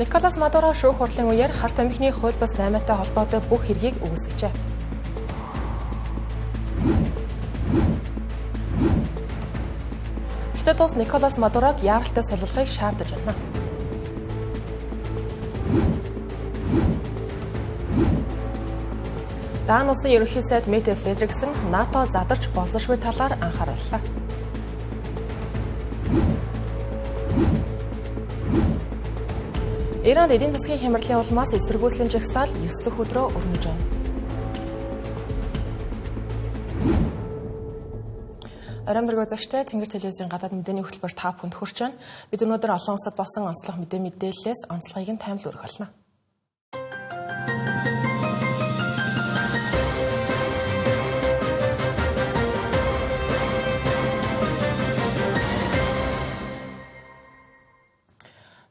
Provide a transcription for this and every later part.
Николас Мадуро шүүх хурлын үеэр харт амхины хууль бус 8-тай холбоотой бүх хэргийг үүсгэжээ. Хятад улс Николас Мадурог яаралтай суллахыг шаардаж байна. Даан улсын ерөнхий сайд Метэ Фредериксон НАТО задарч болзошгүй талаар анхаарууллаа. Иранд эдийн засгийн хямралын улмаас эсэргүүцлийн жагсаал 9 дахь өдрөө өрнөж байна. Арамдраг үзэгчтэй Тэнгэр телевизийн гадаад мэдээний хөтөлбөр та бүхэнд хүрч байна. Бид өнөөдөр олон улсад болсон онцлог мэдээллээс онцлогийг нь таймлуулах болно.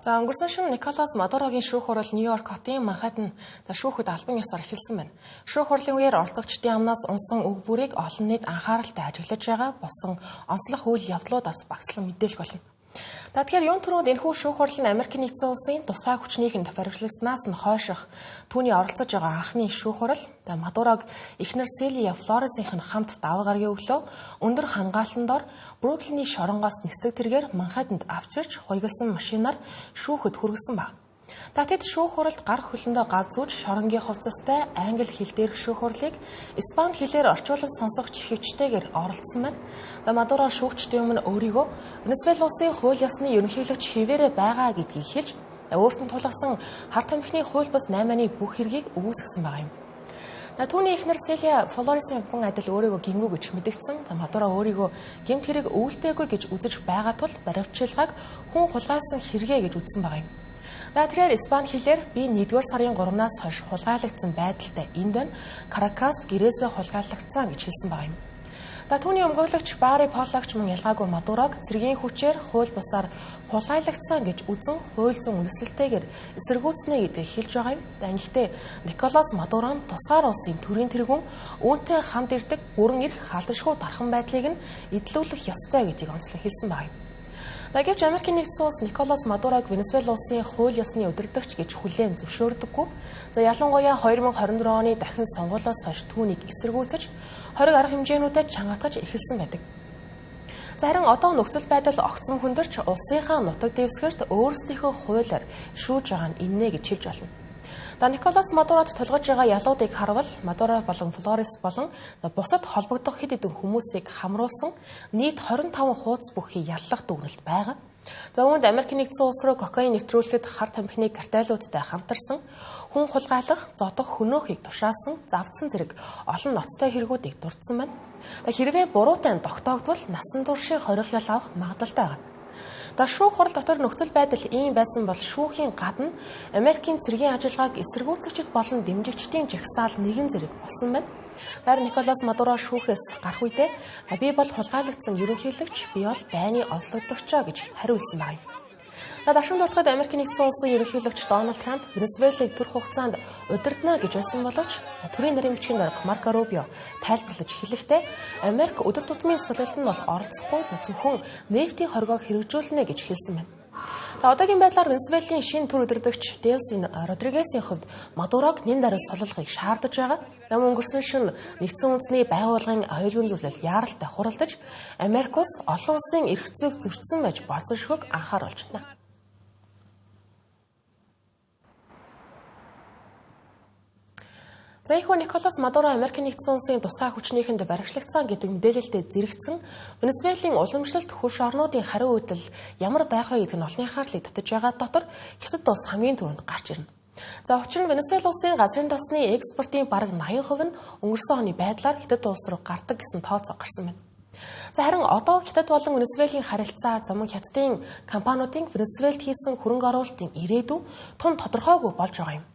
За өнгөрсөн шөнө Николас Мадурогийн шүүх хурал Нью-Йорк хотын Манхэттен шүүхэд албан ёсоор эхэлсэн байна. Шүүх хурлын үеэр оролцогчдын амнаас унсан үг бүрийг олон нийт анхааралтай ажиглаж байгаа болсон онцлог үйл явдлуудаас багцлан мэдээлэх болно. Тэгэхээр юун төрөнд энэхүү шүүх хурал нь Америк нэгдсэн улсын тусгай хүчнийхэнд баримтлагснаас нь хойших түүний оролцож байгаа анхны шүүх хурал Мадурог эхнэр Селия Флоресийн хамт даваа гарагийн өглөө өндөр хамгаалалтын дор Бруклиний шоронгоос нисдэг тэргээр Манхэттенд авчирч хуйгалсан машинаар шүүхэд хүргэсэн баг. Тэд шүүх хуралд гар хөлөндөө гав зүүж шоронгийн хувцастай англи хэл дээрх шүүх хурлыг испани хэлээр орчуулан сонсох чихвчтэйгээр оролцсон байна. Мадуро шүүгчдийн өмнө өөрийгөө Венесуэла улсын хууль ёсны ерөнхийлөгч хэвээрээ байгаа гэдгийг хэлж өөрт нь тулгасан харт амхины хууль бус 8-ны бүх хэргийг үүсгэсэн байгаа юм. Түүний эхнэр Селия Флоресийн хүн адил өөрийгөө гимгүү гэж мэдэгдсэн. Мадуро өөрийгөө гэмт хэрэг үүлдээгүй гэж үзэж байгаа тул баримтчилгааг хүн хулгайлсан хэрэгэ гэж үзсэн байгаа юм. Тэгэхээр испани хэлээр би 1-р сарын 3-наас хойш хулгайлагдсан байдалтай энд байна. Каракаст гэрээсээ хулгайлагдсан гэж хэлсэн байгаа юм. Түүний өмгөөлөгч Барри Поллагч мөн ялгаагүй Мадурог цэргийн хүчээр хууль бусаар хулгайлагдсан гэж үзэн хууль зүйн үндэслэлтэйгээр эсэргүүцнэ гэдгийг хэлж байгаа юм. Гэхдээ Николас Мадуро тусгаар улсын төрийн тэргүүн үүнтэй хамт ирдэг бүрэн эрх халдшгүй дархан байдлыг нь эдлүүлэх ёстой гэдгийг онцлог хэлсэн байгаа юм. Гэвч Америкийн нэгдсэн улс Николас Мадурог Венесуэла улсын хууль ёсны удирдагч гэж хүлээн зөвшөөрдөггүй. Ялангуяа 2024 оны дахин сонгуулиос хойш түүнийг эсэргүүцэж, хориг арга хэмжээнүүдэд чангаатгаж эхэлсэн байдаг. Харин одоо нөхцөл байдал огцом хүндэрч улсынхаа нутаг дэвсгэрт өөрсдийнхөө хуулиар шүүж байгаа нь иннэ гэж хэлж болно. Николас Мадурод тулгаж байгаа ялуудыг харвал Мадуро болон Флорес болон бусад холбогдох хэд хэдэн хүмүүсийг хамруулсан нийт 25 хуудас бүхий яллах дүгнэлт байгаа. Үүнд Америк нэгдсэн улс руу кокаин нэвтрүүлэхэд харт амхины картелуудтай хамтарсан, хүн хулгайлах, зодох хөнөөхийг тушаасан, завдсан зэрэг олон ноцтой хэрэгүүдийг дурдсан байна. Хэрвээ буруутай тогтоогдвол насан туршийн хорих ял авах магадлалтай байна. Шүүх хурал дотор нөхцөл байдал ийм байсан бол шүүхийн гадна Америкийн цэргийн ажиллагааг эсэргүүцэгчд болон дэмжигчдийн жагсаал нэгэн зэрэг болсон байна. Харин Николас Мадуро шүүхээс гарах үедээ би бол хулгайлагдсан ерөнхийлөгч, би бол дайны онцлогдогчоо гэж хариулсан байна. Дашин дуртахад Америк нэгдсэн улсын ерөнхийлөгч Дональд Трамп Венесуэлийг төрөх хугацаанд удирдана гэж байсан боловч төрийн нарийн бичгийн дарга Марко Рубио тайлбарлаж хэлэхдээ Америк өдөр тутмын солилтод нь бол оролцохгүй зөвхөн нефтийн хоригоог хэрэгжүүлнэ гэж хэлсэн байна. Одоогийн байдлаар Венесуэлийн шинэ төр удирдагч Делси Родригесийн хувьд Мадурог нэн даруй солилгохыг шаардаж байгаа. Өнгөрсөн шөнө нэгдсэн үндэсний байгууллагын аюулгүй зөвлөл яаралтай хуралдаж Америк улс олон улсын эрх зүйг зөрчсөн байж болцсошгүйг анхааруулж байна. Энэхүү Николас Мадуро Америк нэгдсэн улсын тусгай хүчнийхэнд баримтлагдсан гэдэг мэдээлэлтэд зэрэгцэн Венесуэлийн уламжлалт хөрш орнуудын хариу үйлдэл ямар байх вэ гэдэг нь олонний анхаарлыг татаж байгаа дотор Хятад улс хамгийн түрүүнд гарч ирнэ. Учир нь Венесуэла улсын газрын тосны экспортын бараг 80% нь өнгөрсөн оны байдлаар Хятад улс руу гардаг гэсэн тооцоо гарсан байна. Харин одоо Хятад болон Венесуэлийн харилцаа замун Хятадын компаниудын Венесуэлд хийсэн хөрөнгө оруулалтын ирээдүй тун тодорхойгүй болж байгаа юм.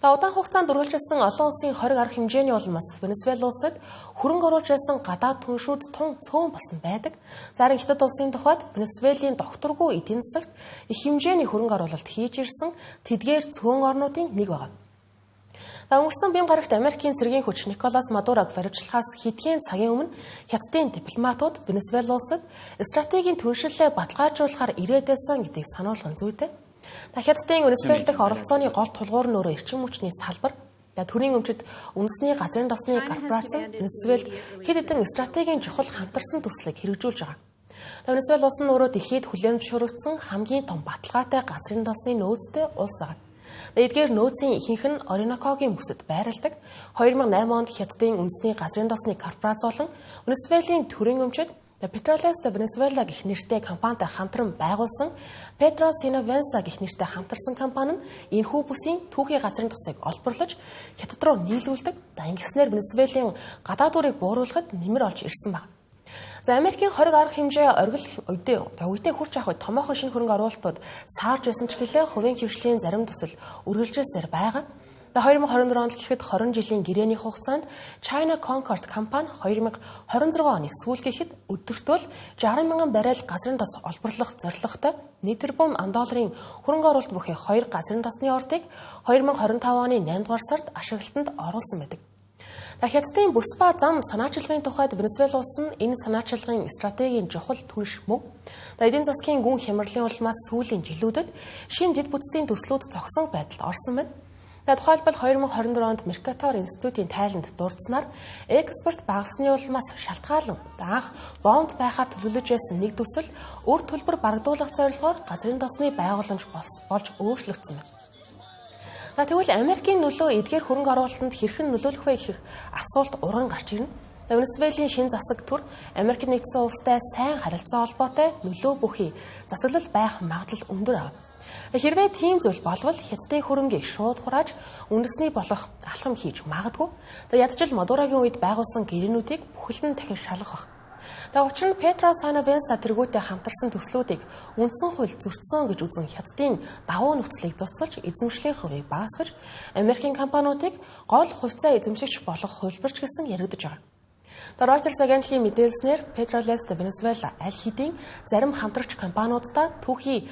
Удаан хугацаанд үргэлжилсэн олон улсын хориг арга хэмжээний улмаас Венесуэла улсад хөрөнгө оруулж байсан гадаад түншүүд тун цөөн болсон байдаг. Харин Хятад улсын тухайд Венесуэлийн докторгүй эдийн засагт их хэмжээний хөрөнгө оруулалт хийж ирсэн тэдгээр цөөн орнуудын нэг байна. Өнгөрсөн бяам гарагт Америкийн цэргийн хүч Николас Мадурог баримтлагаас хэдхэн цагийн өмнө Хятадын дипломатууд Венесуэла улсад стратегийн түншлэлээ баталгаажуулахаар ирээд байсан гэдгийг сануулган зүйтэй. Хятадын Венесуэл дахь оролцооны гол тулгуур нь өөрөө эрчим хүчний салбар. Төрийн өмчөд үндэсний газрын тосны корпорац Венесуэлд хэд хэдэн стратегийн чухал хамтарсан төслийг хэрэгжүүлж байгаа. Венесуэл улс нь өөрөө дэлхийд хүлээн зөвшөөрөгдсөн хамгийн том баталгаатай газрын тосны нөөцтэй улс ага. Эдгээр нөөцийн ихэнх нь Оринокогийн бүсэд байрладаг. 2008 онд Хятадын үндэсний газрын тосны корпорац болон Венесуэлийн төрийн өмчөд Petroles de Venezuela гэх нэртэй компанитай хамтран байгуулсан Petros Sinovensa гэх нэртэй хамтарсан компани нь энэхүү бүсийн түүхий газрын тосыг олборлож Хятад руу нийлүүлдэг. Ингэснээр Венесуэлийн гадаад үрийг бууруулахад нэмэр олж ирсэн байна. Америкийн хориг арга хэмжээ оргил үедээ хурц авах томоохон шинэ хөрөнгө оруулалтууд саарж байсан ч гэлээ хувийн хвшлийн зарим төсөл үргэлжлүүлсээр байгаа. 2024 онд гэхэд 20 жилийн гэрээний хугацаанд China Concord компани 2026 оны сүүл гэхэд өдөртөө 60 мянган баррел газрын тос олборлох зорилготой $1 тэрбум хөрөнгө оруулалт бүхий 2 газрын тосны ордыг 2025 оны 8 дугаар сард ашиглалтанд оруулсан байдаг. Хятадын бүс ба зам санаачилгын тухайд Венесуэл улс нь энэ санаачилгын стратегийн чухал түнш мөв. Эдийн засгийн гүн хямралын улмаас сүүлийн жилүүдэд шинэ дэд бүтцийн төслүүд зогсон байдалд орсон байна. Тухайлбал 2024 онд Mercator институтийн тайланд дурдсанаар экспорт багасны улмаас шалтгаалan анх бонд байхаар төлөвлөж байсан нэг төсөл үр төлбөр барагдуулах зорилгоор газрын тосны байгууламж болж өөрчлөгдсөн байна. Тэгвэл Америкийн нөлөө эдгээр хөрөнгө оруулалтанд хэрхэн нөлөөлөх вэ гэх асуулт уран гарч ирнэ. Венесуэлийн шинэ засаг төр Америкийн нэгдсэн улстай сайн харилцаа холбоотой нөлөө бүхий засаглал байх магадлал өндөр ав. Хэрвээ тийм зүйл болвол Хятадын хөрөнгийг шууд хурааж үндэсний болох алхам хийж магадгүй. Ядчил Мадурогийн үед байгуулсан гэрээнүүдийг бүхэл нь дахин шалгах. Учир нь Petros Sinovensa тэргүүтэй хамтарсан төслүүдийг үндсэн хууль зөрчсөн гэж үзэн Хятадын давуу нөхцөлийг зуцалж эзэмшлийн хувийг багасгаж Америкийн компаниудыг гол хувьцаа эзэмшигч болох хувилбарч гэсэн яригдж байгаа. Reuters агентлагийн мэдээлснээр Petroles de Venezuela аль хэдийн зарим хамтрагч компаниудаа түүхий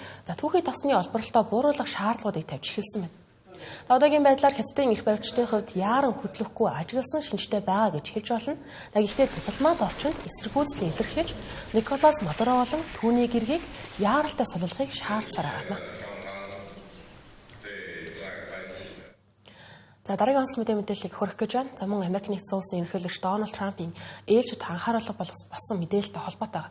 тосны олборлолтоо бууруулах шаардлагуудыг тавьж эхэлсэн байна. Одоогийн байдлаар Хятадын эрх баригчдын хувьд яаран хөдлөхгүй ажигласан шинжтэй байгаа гэж хэлж болно. Гэхдээ дипломат орчинд эсэргүүцлийг илэрхийлж Николас Мадуро болон түүний гэргийг яаралтай суллахыг шаардсаар байна. Дараагийн онцлог мэдээллийг хүргэх гэж байна. Мөн Америк нэгдсэн улсын ерөнхийлөгч Дональд Трампын ээлжид анхааруулга болсон мэдээлэлтэй холбоотой.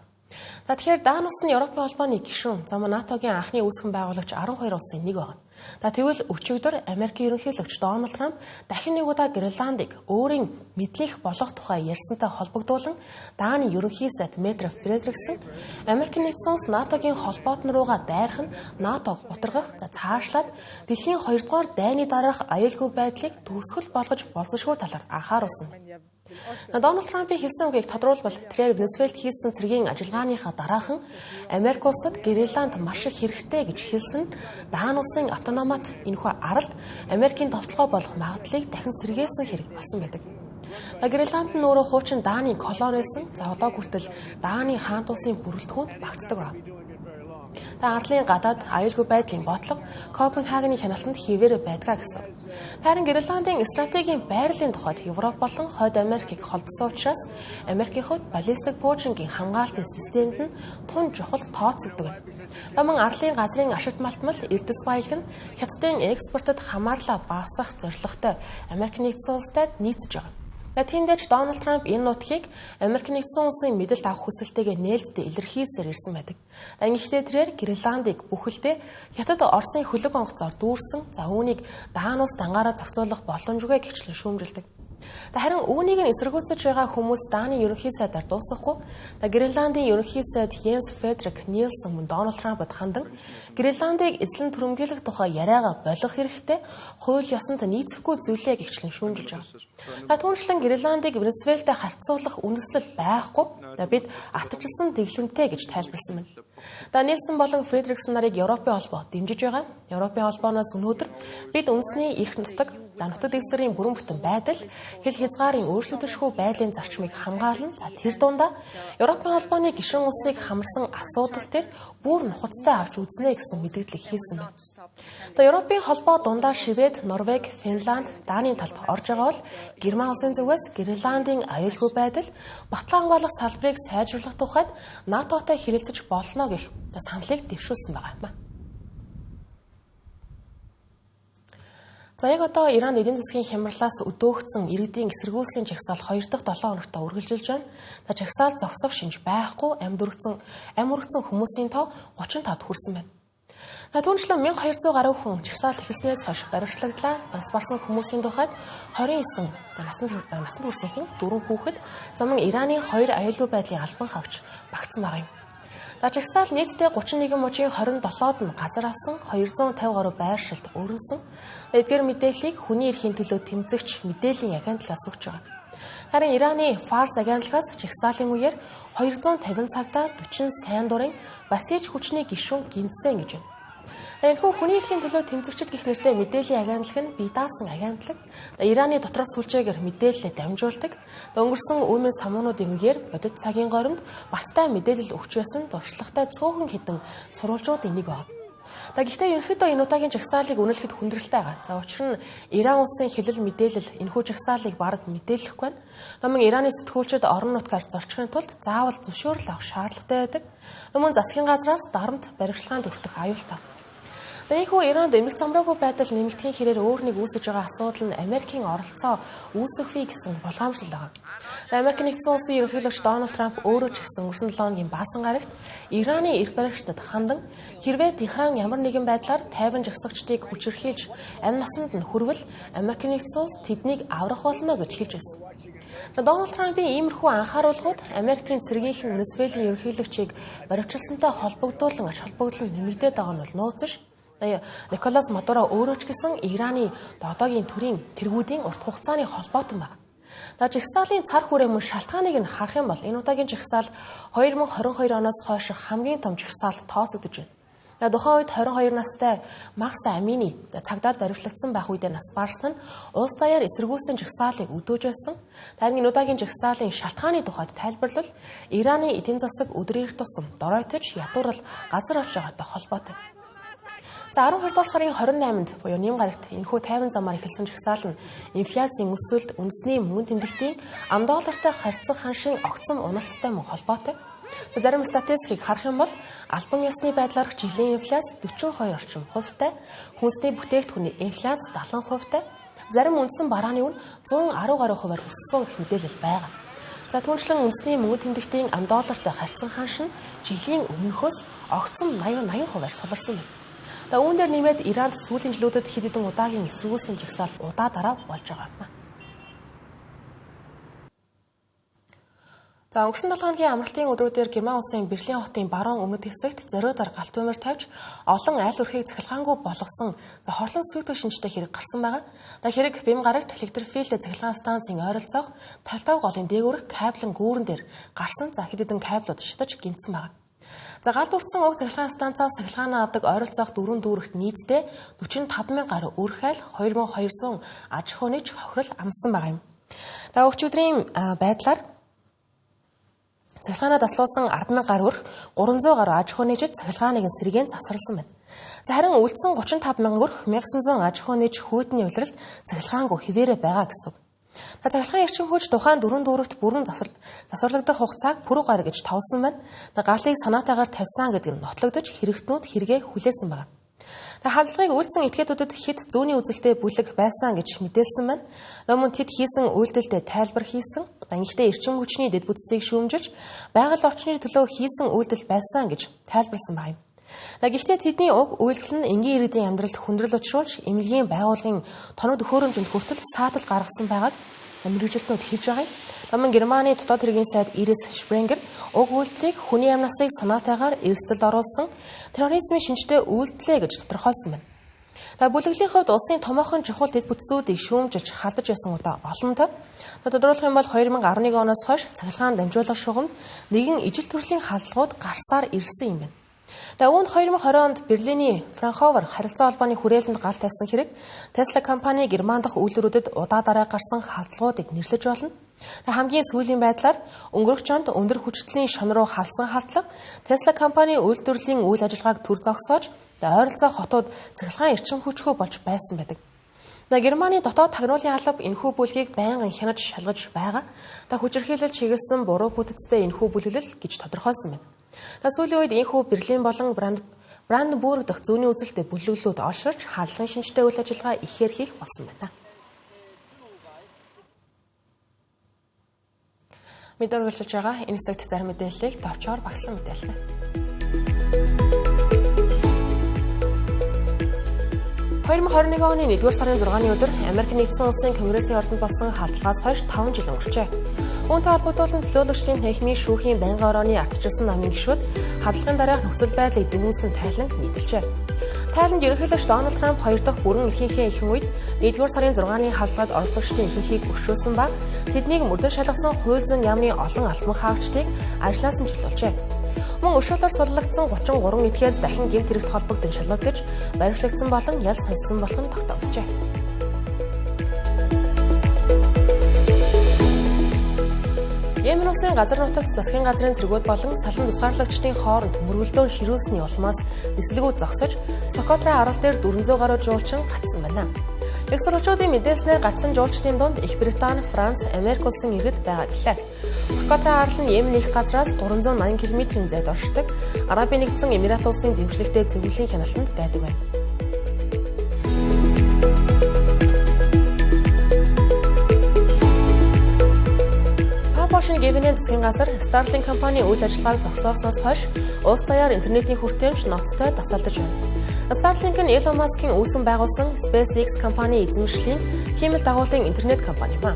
Тэгэхээр Даан улс нь Европын холбооны гишүүн, НАТОгийн анхны үүсгэн байгуулагч 12 улсын нэг байна. Тэгвэл өчигдөр Америкийн ерөнхийлөгч Дональд Трамп дахин нэг удаа Гренландыг өөрийн мэдлэх болох тухай ярьсантай холбогдуулан Дааны ерөнхий сайд Метре Фредериксен Америкийн нэгдсэн улс НАТОгийн холбоотн руугаа дайрах нь НАТОг бутаргах, цаашлаад дэлхийн 2 дугаар дайны дараах аюулгүй байдлыг төгсгөл болгож болзошгүй талаар анхааруулсан. Дональд Трампын хэлсэн үгийг тодруулбал тэрээр Венесуэлд хийсэн цэргийн ажиллагааныхаа дараахан Америк улсад Гренланд маш их хэрэгтэй гэж хэлсэн Даан улсын автономат энэхүү аралд Америкийн товтлогоо болох магадлалыг дахин сэргээсэн хэрэг болсон байдаг. Гренланд нь өөрөө хуучин Дааны колони байсан. Одоо хүртэл Дааны хаант улсын бүрэлдэхүүнд багтдаг байна. Арлын гадаад аюулгүй байдлын бодлого Копенхагены хяналтанд хэвээр байдгаа гэсэн. Харин Гренландын стратегийн байрлалын тухайд Европ болон Хойд Америкийг холбосон учраас Америкийн хувьд баллистик пуужингийн хамгаалтын системд нь тун чухал тооцогддог. Мөн арлын газрын ашигт малтмал эрдэс баялаг нь Хятадын экспортод хамаарлаа багасгах зорилготой Америк нэгдсэн улстай нийцж байгаа. Тиймдээч Дональд Трамп энэ нутгийг Америк нэгдсэн улсын мэдэлд авах хүсэлтэйгээ нээлттэй илэрхийлсээр ирсэн байдаг. Ингэхдээ тэрээр Гренландыг бүхэлдээ Хятад Оросын хөлөг онгоцоор дүүрсэн үүнийг Даан улс дангаараа зохицуулах боломжгүй гэвчлэн шүүмжилдэг. Харин үүнийг нь эсэргүүцэж байгаа хүмүүс Дааны ерөнхий сайдаар дуусахгүй. Гренландын ерөнхий сайд Йенс Фредерик Нильсон мөн Дональд Трампд хандан Гренландыг эзлэн түрэмгийлэх тухай яриагаа болох хэрэгтэй, хууль ёсонд нийцэхгүй зүйлээ гихчлэн шүүмжилж байгаа. Түүнчлэн Гренландыг Венесуэлтэй харьцуулах үндэслэл байхгүй. Бид ардчилсан дэглэмтэй гэж тайлбарласан байна. Нильсон болон Фредериксон нарыг Европын холбоо дэмжиж байгаа. Европын холбооноос өнөөдөр бид үндэсний эрх нутаг, нутаг дэвсгэрийн бүрэн бүтэн байдал, хэл хязгаарын өөрчлөгдөшгүй байдлын зарчмыг хамгаалan тэр дундаа Европын холбооны гишүүн улсыг хамарсан асуудал төр бүр нухацтай авч үзнэ гэсэн мэдээлэл хийсэн байна. Европын холбоо дундаа Швед, Норвеги, Финланд, Дааны талд орж байгаа бол Герман улсын зүгээс Гренландын аюулгүй байдал, батлан хамгаалах салбарыг сайжруулах тухайд НАТОтой харилцаж болно гэх саналыг дэвшүүлсэн байгаа юм. За яг одоо Иран эдийн засгийн хямралаас өдөөгдсөн иргэдийн эсэргүүцлийн жагсаал 2 дахь 7 хоногт үргэлжилж байна. Жагсаал зогсох шинж байхгүй амд өргөцсөн хүмүүсийн тоо 35-д хүрсэн байна. Түүнчлэн 1200 гаруй хүн жагсаал эхэлснээс хойш баривчлагдлаа. Ганц барсан хүмүүсийн тухайд 29 насанд хүрсэн хүн 4 хүүхэд замун Ираны 2 аюулгүй байдлын албан хавч багтсан байгаа юм. Жагсаал нийтдээ 31 мужийн 27-д нь газар авсан 250 гаруй байршилд өрнсөн. Эдгээр мэдээллийг хүний эрхийн төлөө тэмцэгч мэдээллийн агентлагаас өгч байгаа. Харин Ираны Фарс агентлагаас жагсаалын үеэр 250 цагтаа 40 сайн дурын басиж хүчний гишүүн гинцсэн гэж байна. Энэхүү хүний эрхийн төлөө тэмцэгчд гэх нэртэй мэдээллийн агентлаг нь бие даасан агентлаг. Ираны дотроос сүлжээгээр мэдээлэлээ дамжуулдаг. Өнгөрсөн үеийн самуунуудын үеэр бодит цагийн горимд баттай мэдээлэл өгч байсан туршлагатай цөөхөн хэдэн сурвалжуудын нэг байна. Гэхдээ ерөнхийдөө энэ удаагийн жагсаалыг үнэлэхэд хүндрэлтэй байгаа. За учир нь Иран улсын хэлэл мэдээлэл энэхүү жагсаалыг бараг мэдээлэхгүй байна. Номын Ираны сэтгүүлчид орон нутгаар зорчихын тулд заавал зөвшөөрөл авах шаардлагатай байдаг. Номын засгийн газраас дарамт баривчлагаанд өртөх аюултай. Энэхүү Иранд эмх замраагүй байдал нэмэгдэхийн хэрээр өөр нэг үүсэж байгаа асуудал нь Америкийн оролцоо үүсгэхүй гэсэн болгоомжлол байгаа. Америк нэгдсэн улсын ерөнхийлөгч Дональд Трамп өөрөө ч гэсэн өнгөрсөн 7 хоногийн баасан гарагт Ираны эрх баригчдад хандан хэрвээ Техран ямар нэгэн байдлаар тайван жагсагчдыг хүчирхийлж амь насанд нь хүрвэл Америк нэгдсэн улс тэднийг аврах болно гэж хэлж байсан. Дональд Трампын иймэрхүү анхааруулгууд Америкийн цэргийнхэн Венесуелийн ерөнхийлөгчийг баривчилсантай холбогдуулан нэмэгдээд байгаа нь бол нууцш. Николас Мадуро өөрөө ч гэсэн Ираны одоогийн төрийн тэргүүдийн урт хугацааны холбоотон байна. Жагсаалын цар хүрээмэн шалтгааныг нь харах юм бол энэ удаагийн жагсаал 2022 оноос хойш хамгийн том жагсаал тооцогдож байна. Тухайн үед 22 настай Макса Амини цагдаад баривчлагдсан байх үедээ нас барсан нь улс даяар эсэргүүцсэн жагсаалыг өдөөж байсан. Харин энэ удаагийн жагсаалын шалтгааны тухайд тайлбарлал Ираны эдийн засаг өдрөөр тусам доройтож ядуурл газар авч байгаатай холбоотой. За 12 дугаар сарын 28-нд буюу Ням гарагт энэхүү тайван замаар эхэлсэн жагсаал нь инфляцийн өсөлт, үндэсний мөнгөн тэмдэгтийн ам доллартай харьцах ханшийн огцом уналцтай мөн холбоотой. Зарим статистикийг харах юм бол албан ёсны байдлаарх жилийн инфляц 42 орчим хувьтай, хүнсний бүтээгдэхүүний инфляц 70 хувьтай, зарим үндсэн барааны үн 110 гаруй хувиар өссөн гэх мэдээлэл байгаа. За түүнчлэн үндэсний мөнгөн тэмдэгтийн ам доллартай харьцах ханш нь жилийн өмнөхөөс огцом 80 хувиар суларсан байна. Үүн дээр нэмээд Иранд сүүлийн жилүүдэд хэд хэдэн удаагийн эсэргүүцлийн жагсаал удаа дараа болж байгаа юм. За өнгөрсөн 7 хоногийн амралтын өдрүүдээр Герман улсын Берлин хотын баруун өмнөд хэсэгт зориудаар галт төмөр тавьж олон айл өрхийг захилгаангүй болгосон хорлон сүйтгэх шинжтэй хэрэг гарсан байгаа. Хэрэг Бэм гарагт электрифилд захилгаан станцын ойролцоох талтав голын дээгүүрх кабелын гүүрэн дээр гарсан хэд хэдэн кабелууд шатаж гэмтсэн байгаа. Галд үрдсэн уг захилгаан станцаас захилгаанаа авдаг ойролцоох дөрвөн дүүрэгт нийтдээ 45,000 гаруй өрх айл 2200 аж ахуй нэгж хохирол амссан байгаа юм. Өчигдрийн байдлаар захилгаанаа таслуулсан 10,000 гаруй өрх 300 гаруй аж ахуй нэгжид захилгааныг сэргээн завсарласан байна. Харин үлдсэн 35,000 өрх 1900 аж ахуй нэгж хүйтний улиралд захилгаангүй хэвээрээ байгаа гэсэн. Захилгаан эрчим хүч тухайн дөрвөн дүүрэгт бүрэн засварлагдах хугацааг пүрэв гараг гэж товлсон байна. Галыг санаатаагаар тавьсан гэдэг нь нотлогдож хэрэгтнүүд хэрэгээ хүлээсэн байна. Халдлагыг үйлдсэн этгээдүүдэд хэд зүүнний үзэлтэй бүлэг байсан гэж мэдээлсэн байна. Мөн тэд хийсэн үйлдэлдээ тайлбар хийсэн. Гэхдээ эрчим хүчний дэд бүтцийг шүүмжилж байгаль орчны төлөө хийсэн үйлдэл байсан гэж тайлбарласан байна. Гэхдээ тэдний уг үйлдэл нь энгийн иргэдийн амьдралд хүндрэл учруулж эмнэлгийн байгууллагын тоног төхөөрөмжөнд хүртэл саатал гаргасан байгааг мэргэжилтнүүд хэлж байгаа юм. Германы дотоод хэргийн сайд Ирис Шпренгер уг үйлдэлийг хүний амь насыг санаатайгаар эрсдэлд оруулсан терроризмын шинжтэй үйлдэлээ гэж тодорхойлсон байна. Бүлэглэлийн хувьд улсын томоохон чухал дэд бүтцүүдийг шүүмжилж халдаж байсан удаа олонтой. Тодорхойлох юм бол 2011 оноос хойш цахилгаан дамжуулах шугамд нэгэн ижил төрлийн халдлагууд гарсаар ирсэн юм байна. Үүнд 2020 онд Берлиний Франкфурт харилцаа холбооны хүрээлэнд гал тавьсан хэрэг Tesla компани Герман дахь үйлдвэрүүдэд удаа дараа гарсан халдлагуудыг нэрлэж болно. Хамгийн сүүлийн байдлаар өнгөрөх онд өндөр хүчтэлийн шон руу халдсан халдлага Tesla компани үйлдвэрлэлийн үйл ажиллагааг төр зогсоож ойролцоо хотууд цахилгаан эрчим хүчгүй болж байсан байдаг. Германы дотоод тагнуулын алба энэхүү бүлгийг байнгын хянаж шалгаж байгаа. Хүчирхийлэл чиглэсэн буруу бүтэцтэй энэхүү бүлэглэл гэж тодорхойлсон байна. Сүүлийн үед энэхүү Берлин болон Бранденбург дахь зүүнний үзэлтэй бүлэглүүд орширч хаалгын шинжтэй үйл ажиллагаа ихээр хийх болсон байна. Мэдээ үргэлжлэж байгаа энэ хэсэгт зарим мэдээллийг товчоор багсан мэдээллээ. 2021 оны 1-р сарын 6-ны өдөр Америк нэгдсэн улсын Конгрессийн ордонд болсон халдлагаас хойш 5 жил өнгөрчээ. Үүнтэй холбогдуулан төлөөлөгчдийн танхимын шүүхийн байнгын орооны ардчилсан намын гишүүд халдлагын дараах нөхцөл байдлыг дэмжсэн тайлан нийтэлжээ. Тайланд ерөнхийлөгч Дональд Трамп 2 дахь бүрэн эрхийнхээ ихэнх үед 1-р сарын 6-ны халдлагад оролцогчдын ихэнхийг өршөөсөн ба тэднийг мөрдөн шалгасан хууль зүйн яамны олон албан хаагчдыг ажлаас нь чөлөөлжээ. Мөн өршөөлөөр суллагдсан 33 этгээд дахин гэмт хэрэгт холбогдсон шалгагдаж баримтлагдсан болон ял сонссон болох нь тогтооджээ. Йемен улсын газар нутагт засгийн газрын цэргүүд болон салан тусгаарлагчдын хооронд мөргөлдөөн ширүүлсний улмаас нислэгүүд зогсож Сокотра арал дээр 400 гаруй жуулчин гатсан байна. Их сурвалжуудын мэдээлснээр гатсан жуулчдын дунд Их Британи, Франц, Америк улсын иргэд байгаа гэлээ. Сокотра арал нь Йемен их газраас 380 км-ийн зайд оршдог Арабын нэгдсэн Эмират улсын дэвшлэгтэй зөвлөлийн хяналтанд байдаг байна. Гивенийн засгийн газар Starlink компани үйл ажиллагааг зогсоосноос хойш улс даяар интернетийн хүртээмж ноцтой тасалдаж байна. Starlink нь Elon Musk-ийн үүсгэн байгуулсан SpaceX компани эзэмшлийн хиймэл дагуулын интернет компани ба.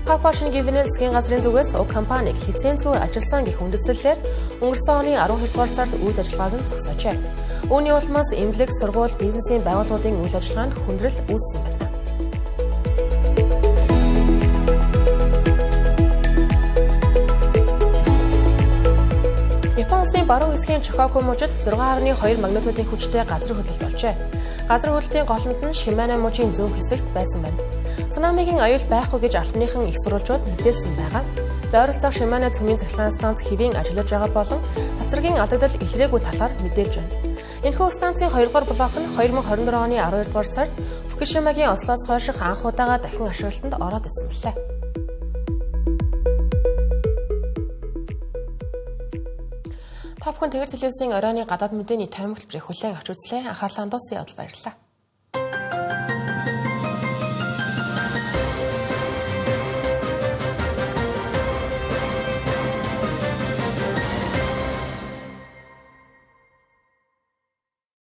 Pop-Fashion Givenen засгийн газрын зүгээс уг компаниг хязгааргүй ажилласан гэх үндэслэлээр өнгөрсөн оны 12 дугаар сард үйл ажиллагааг нь зогсоожээ. Үүний улмаас эмнэлэг, сургууль, бизнесийн байгууллагуудын үйл ажиллагаанд хүндрэл үүссэн байна. Японы улсын баруун хэсгийн Чикаго мужид 6.2 магнитудын хүчтэй газар хөдлөлт болжээ. Газар хөдлөлтийн голомт нь Шимане мужийн зөв хэсэгт байсан байна. Цунамигийн аюул байхгүй гэж албаныхан их сурвалжууд мэдээлсэн байгаа. Ойролцоох Шимане цөмийн цахилгаан станц хэвийн ажиллаж байгаа болон цацрагийн алдагдал илрээгүй талаар мэдээлж байна. Энэхүү станцын 2 дугаар блок нь 2024 оны 12 дугаар сард Фукушимагийн ослоос хойших анх удаага дахин ашиглалтанд ороод исэн билээ. Та бүхэн Тэгэр телевизийн оройны гадаад мэдээний таймаг хэлбэрийг хүлээн авч үзлээ. Анхаарлаа дуусгая. Баярлалаа.